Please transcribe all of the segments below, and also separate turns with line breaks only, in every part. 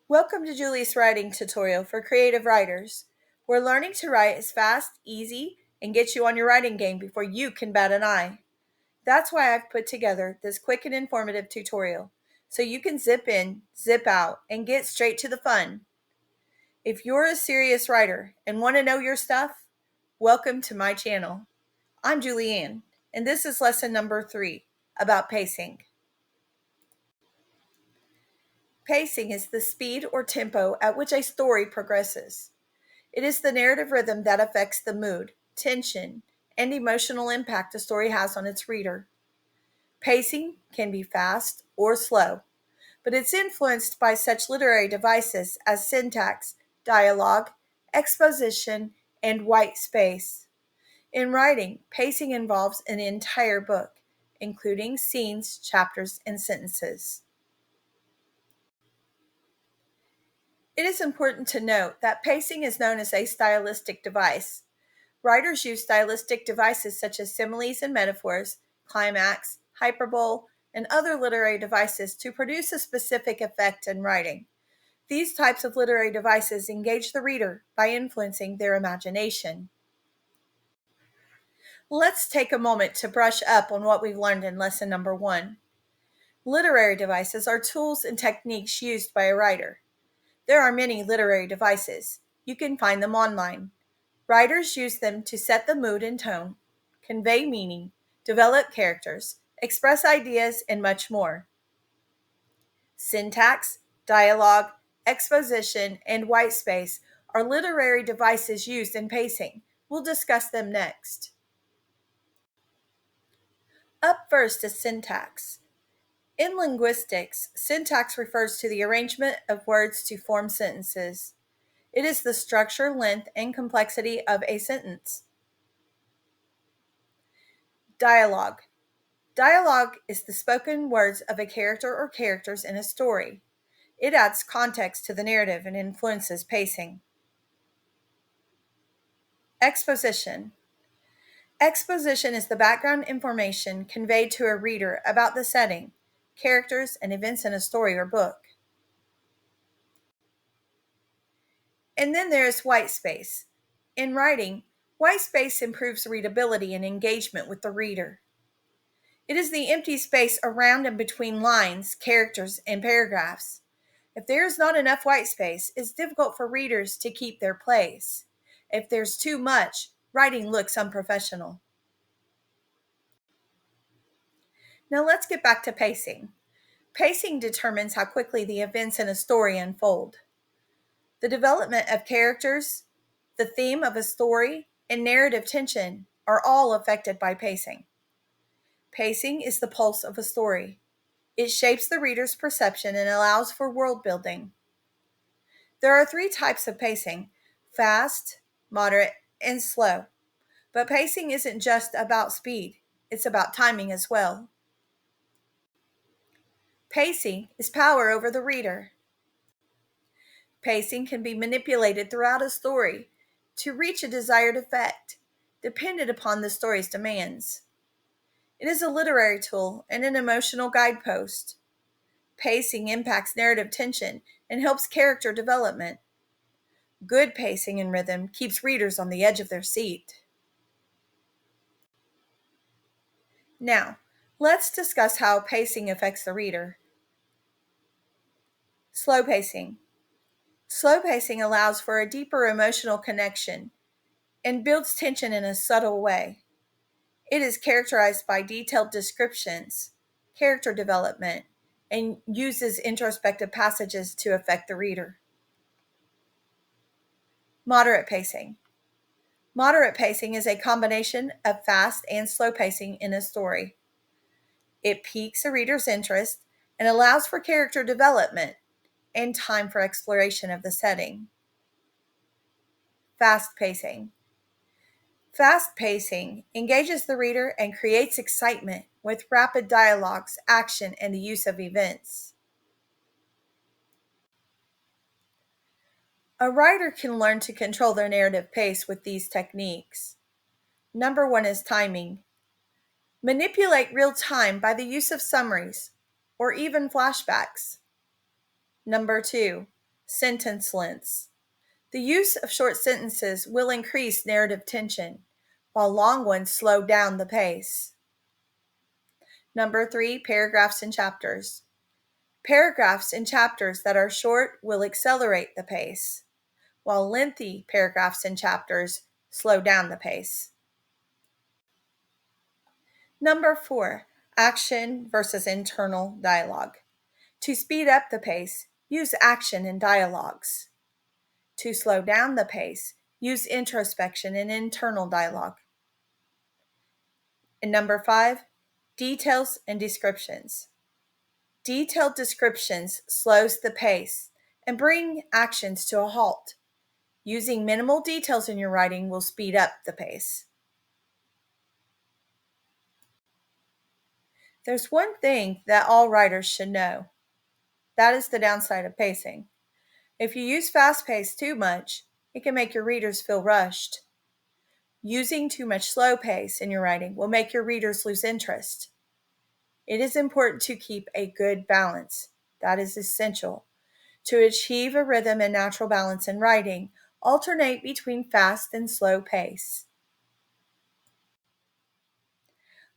Welcome to Julie's writing tutorial for creative writers. Where learning to write is fast, easy, and gets you on your writing game before you can bat an eye. That's why I've put together this quick and informative tutorial, so you can zip in, zip out, and get straight to the fun. If you're a serious writer and want to know your stuff, welcome to my channel. I'm Julianne, and this is lesson number 3 about pacing. Pacing is the speed or tempo at which a story progresses. It is the narrative rhythm that affects the mood, tension, and emotional impact a story has on its reader. Pacing can be fast or slow, but it's influenced by such literary devices as syntax, dialogue, exposition, and white space. In writing, pacing involves an entire book, including scenes, chapters, and sentences. It is important to note that pacing is known as a stylistic device. Writers use stylistic devices such as similes and metaphors, climax, hyperbole, and other literary devices to produce a specific effect in writing. These types of literary devices engage the reader by influencing their imagination. Let's take a moment to brush up on what we've learned in lesson number 1. Literary devices are tools and techniques used by a writer. There are many literary devices. You can find them online. Writers use them to set the mood and tone, convey meaning, develop characters, express ideas, and much more. Syntax, dialogue, exposition, and white space are literary devices used in pacing. We'll discuss them next. Up first is syntax. In linguistics, syntax refers to the arrangement of words to form sentences. It is the structure, length, and complexity of a sentence. Dialogue. Dialogue is the spoken words of a character or characters in a story. It adds context to the narrative and influences pacing. Exposition. Exposition is the background information conveyed to a reader about the setting, characters, and events in a story or book. And then there is white space. In writing, white space improves readability and engagement with the reader. It is the empty space around and between lines, characters, and paragraphs. If there is not enough white space, it's difficult for readers to keep their place. If there's too much, writing looks unprofessional. Now let's get back to pacing. Pacing determines how quickly the events in a story unfold. The development of characters, the theme of a story, and narrative tension are all affected by pacing. Pacing is the pulse of a story. It shapes the reader's perception and allows for world building. There are 3 types of pacing: fast, moderate, and slow. But pacing isn't just about speed, it's about timing as well. Pacing is power over the reader. Pacing can be manipulated throughout a story to reach a desired effect, dependent upon the story's demands. It is a literary tool and an emotional guidepost. Pacing impacts narrative tension and helps character development. Good pacing and rhythm keeps readers on the edge of their seat. Now, let's discuss how pacing affects the reader. Slow pacing. Slow pacing allows for a deeper emotional connection and builds tension in a subtle way. It is characterized by detailed descriptions, character development, and uses introspective passages to affect the reader. Moderate pacing. Moderate pacing is a combination of fast and slow pacing in a story. It piques a reader's interest and allows for character development and time for exploration of the setting. Fast pacing. Fast pacing engages the reader and creates excitement with rapid dialogues, action, and the use of events. A writer can learn to control their narrative pace with these techniques. Number 1 is timing. Manipulate real time by the use of summaries or even flashbacks. Number 2, Sentence lengths. The use of short sentences will increase narrative tension, while long ones slow down the pace. Number 3, paragraphs and chapters. Paragraphs and chapters that are short will accelerate the pace, while lengthy paragraphs and chapters slow down the pace. Number 4, action versus internal dialogue. To speed up the pace, use action in dialogues. To slow down the pace, use introspection and internal dialogue. And number 5, details and descriptions. Detailed descriptions slows the pace and bring actions to a halt. Using minimal details in your writing will speed up the pace. There's one thing that all writers should know. That is the downside of pacing. If you use fast pace too much, it can make your readers feel rushed. Using too much slow pace in your writing will make your readers lose interest. It is important to keep a good balance. That is essential. To achieve a rhythm and natural balance in writing, alternate between fast and slow pace.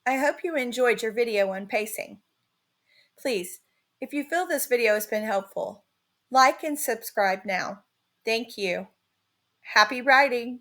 I hope you enjoyed your video on pacing. Please, if you feel this video has been helpful, like and subscribe now. Thank you. Happy writing!